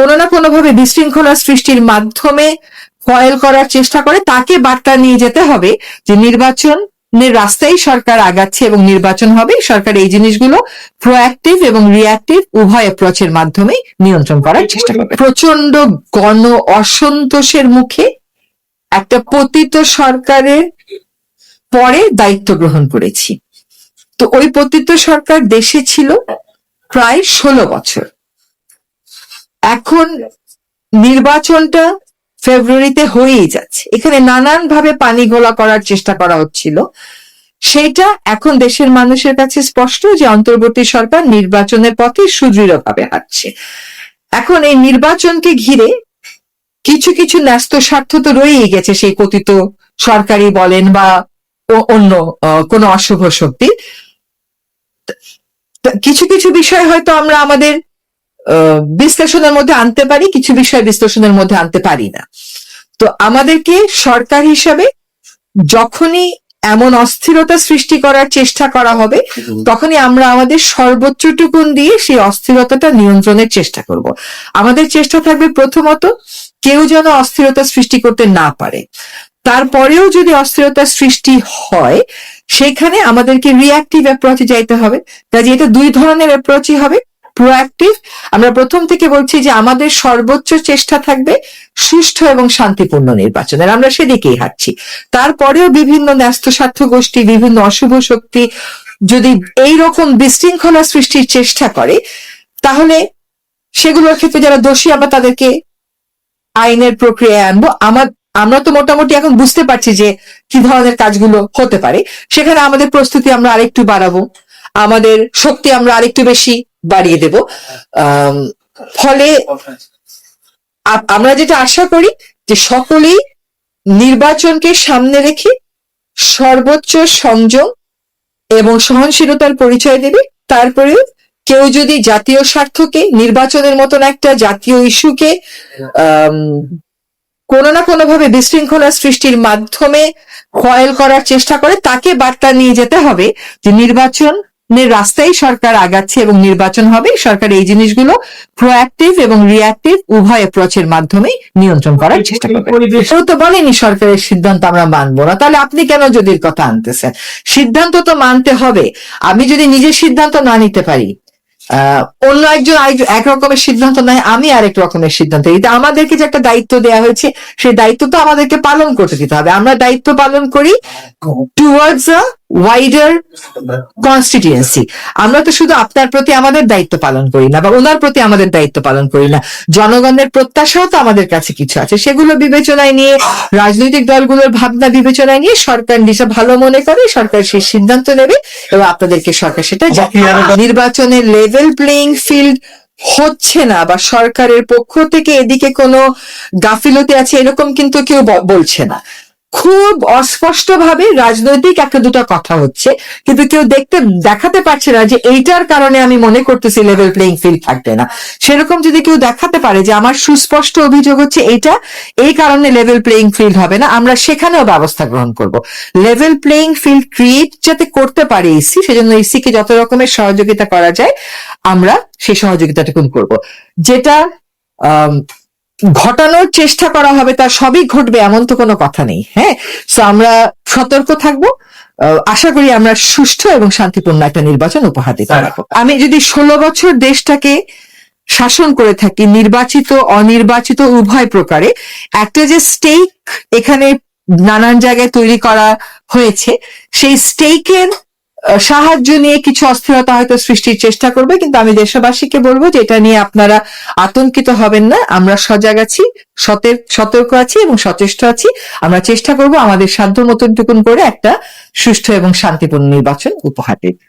কোনো না কোনোভাবে বিশৃঙ্খলা সৃষ্টির মাধ্যমে ফয়েল করার চেষ্টা করে, তাকে বার্তা নিয়ে যেতে হবে যে নির্বাচনের রাস্তায় সরকার আগাচ্ছে এবং নির্বাচন হবে। সরকার এই জিনিসগুলো প্রোঅ্যাক্টিভ এবং রিঅ্যাক্টিভ উভয় অ্যাপ্রোচের মাধ্যমে নিয়ন্ত্রণ করার চেষ্টা করবে। প্রচন্ড গণ অসন্তোষের মুখে একটা পতিত সরকারের পরে দায়িত্ব গ্রহণ করেছি। তো ওই পতিত সরকার দেশে ছিল প্রায় 16 বছর। এখন নির্বাচনটা ফেব্রুয়ারিতে হয়েই যাচ্ছে, এখানে নানান ভাবে পানি ঘোলা করার চেষ্টা করা হচ্ছিল। সেটা এখন দেশের মানুষের কাছে স্পষ্ট যে অন্তর্বর্তী সরকার নির্বাচনের পথে সুদৃঢ়ভাবে হাঁটছে। এখন এই নির্বাচনকে ঘিরে কিছু কিছু ন্যস্ত স্বার্থ তো রয়েই গেছে, সেই কথিত সরকারি বলেন বা অন্য কোনো অশুভ শক্তি। কিছু কিছু বিষয় হয়তো আমরা আমাদের বিশ্লেষণের মধ্যে আনতে পারি, কিছু বিষয় বিশ্লেষণের মধ্যে আনতে পারি না। তো আমাদেরকে সরকার হিসাবে যখনই এমন অস্থিরতা সৃষ্টি করার চেষ্টা করা হবে, তখনই আমরা আমাদের সর্বোচ্চটুকুন দিয়ে সেই অস্থিরতাটা নিয়ন্ত্রণের চেষ্টা করব। আমাদের চেষ্টা থাকবে প্রথমত কেউ যেন অস্থিরতা সৃষ্টি করতে না পারে। তারপরেও যদি অস্থিরতা সৃষ্টি হয়, সেখানে আমাদেরকে রিঅ্যাক্টিভ অ্যাপ্রোচে যাইতে হবে। কাজে এটা দুই ধরনের অ্যাপ্রোচই হবে। প্রোঅ্যাক্টিভ, আমরা প্রথম থেকে বলছি যে আমাদের সর্বোচ্চ চেষ্টা থাকবে সুষ্ঠু এবং শান্তিপূর্ণ নির্বাচনের, আমরা সেদিকেই হাঁটছি। তারপরেও বিভিন্ন ন্যস্ত স্বার্থ গোষ্ঠী, বিভিন্ন অশুভ শক্তি যদি এইরকম বিশৃঙ্খলা সৃষ্টির চেষ্টা করে, তাহলে সেগুলোর ক্ষেত্রে যারা দোষী আমরা তাদেরকে আইনের প্রক্রিয়ায় আনবো। আমরা তো মোটামুটি এখন বুঝতে পারছি যে কি ধরনের কাজগুলো হতে পারে। সেখানে আমাদের প্রস্তুতি আমরা আরেকটু বাড়াবো, আমাদের শক্তি আমরা আরেকটু বেশি বাড়িয়ে দেব। ফলে আমরা যেটা আশা করি যে সকলেই নির্বাচনকে সামনে রেখে সর্বোচ্চ সংযম এবং সহনশীলতার পরিচয় দেবে। তারপরেও কেউ যদি জাতীয় স্বার্থকে, নির্বাচনের মতন একটা জাতীয় ইস্যুকে কোনো না কোনোভাবে বিশৃঙ্খলা সৃষ্টির মাধ্যমে ফয়েল করার চেষ্টা করে, তাকে বার্তা নিয়ে যেতে হবে যে নির্বাচনের রাস্তায় সরকার আগাচ্ছে এবং নির্বাচন হবে। সরকার এই জিনিসগুলো প্রোঅ্যাক্টিভ এবং রিঅ্যাক্টিভ উভয় অ্যাপ্রোচের মাধ্যমে নিয়ন্ত্রণ করার চেষ্টা করবে। কেউ তো বলেনি সরকারের সিদ্ধান্ত আমরা মানবো না, তাহলে আপনি কেন যদির কথা আনতেছেন? সিদ্ধান্ত তো মানতে হবে। আমি যদি নিজের সিদ্ধান্ত না নিতে পারি, অন্য একজন এক রকমের সিদ্ধান্ত নেয়, আমি আরেক রকমের সিদ্ধান্ত নিই। আমাদেরকে যে একটা দায়িত্ব দেওয়া হয়েছে, সেই দায়িত্ব তো আমাদেরকে পালন করতে দিতে হবে। আমরা দায়িত্ব পালন করি টুয়ার্ডস আ ওয়াইডার কনস্টিটিউয়েন্সি। আমরা তো শুধু আপনার প্রতি আমাদের দায়িত্ব পালন করি না, বা ওনার প্রতি আমাদের দায়িত্ব পালন করি না। জনগণের প্রত্যাশাও তো আমাদের কাছে কিছু আছে, সেগুলো বিবেচনায় নিয়ে, রাজনৈতিক দলগুলোর ভাবনা বিবেচনায় নিয়ে সরকার যেটা ভালো মনে করে সরকার সেই সিদ্ধান্ত নেবে এবং আপনাদেরকে সরকার সেটা নির্বাচনের লেভেল প্লেইং ফিল্ড হচ্ছে না বা সরকারের পক্ষ থেকে এদিকে কোনো গাফিলতি আছে এরকম কিন্তু কেউ বলছে না। খুব অস্পষ্ট ভাবে রাজনৈতিক একটা দুটো কথা হচ্ছে, কিন্তু কেউ দেখাতে পারছে না যে এইটার কারণে আমি মনে করতেছি লেভেল প্লেইং ফিল্ড থাকবে না। সেরকম যদি কেউ দেখাতে পারে যে আমার সুস্পষ্ট অভিযোগ হচ্ছে এইটা, এই কারণে লেভেল প্লেইং ফিল্ড হবে না, আমরা সেখানেও ব্যবস্থা গ্রহণ করব। লেভেল প্লেইং ফিল্ড ক্রিয়েট যাতে করতে পারে ইসি, সেজন্য ইসিকে যত রকমের সহযোগিতা করা যায় আমরা সেই সহযোগিতাটুকু করব। যেটা ঘটানোর চেষ্টা করা হবে তার সবই ঘটবে এমন তো কোনো কথা নেই। হ্যাঁ, তো আমরা সতর্ক থাকবো। আশা করি আমরা সুষ্ঠু এবং শান্তিপূর্ণ একটা নির্বাচন উপহার দিতে পারবো। আমি যদি 16 বছর দেশটাকে শাসন করে থাকি, নির্বাচিত অনির্বাচিত উভয় প্রকারে, একটা যে স্টেক এখানে নানান জায়গায় তৈরি করা হয়েছে, সেই স্টেকের সাহায্য নিয়ে কিছু অস্থিরতা হয়তো সৃষ্টির চেষ্টা করবে, কিন্তু আমি দেশবাসীকে বলবো যে এটা নিয়ে আপনারা আতঙ্কিত হবেন না। আমরা সজাগ আছি, সতর্ক আছি এবং সচেষ্ট আছি। আমরা চেষ্টা করব আমাদের সাধ্য মতন টুকুন করে একটা সুষ্ঠু এবং শান্তিপূর্ণ নির্বাচন উপহার দিতে।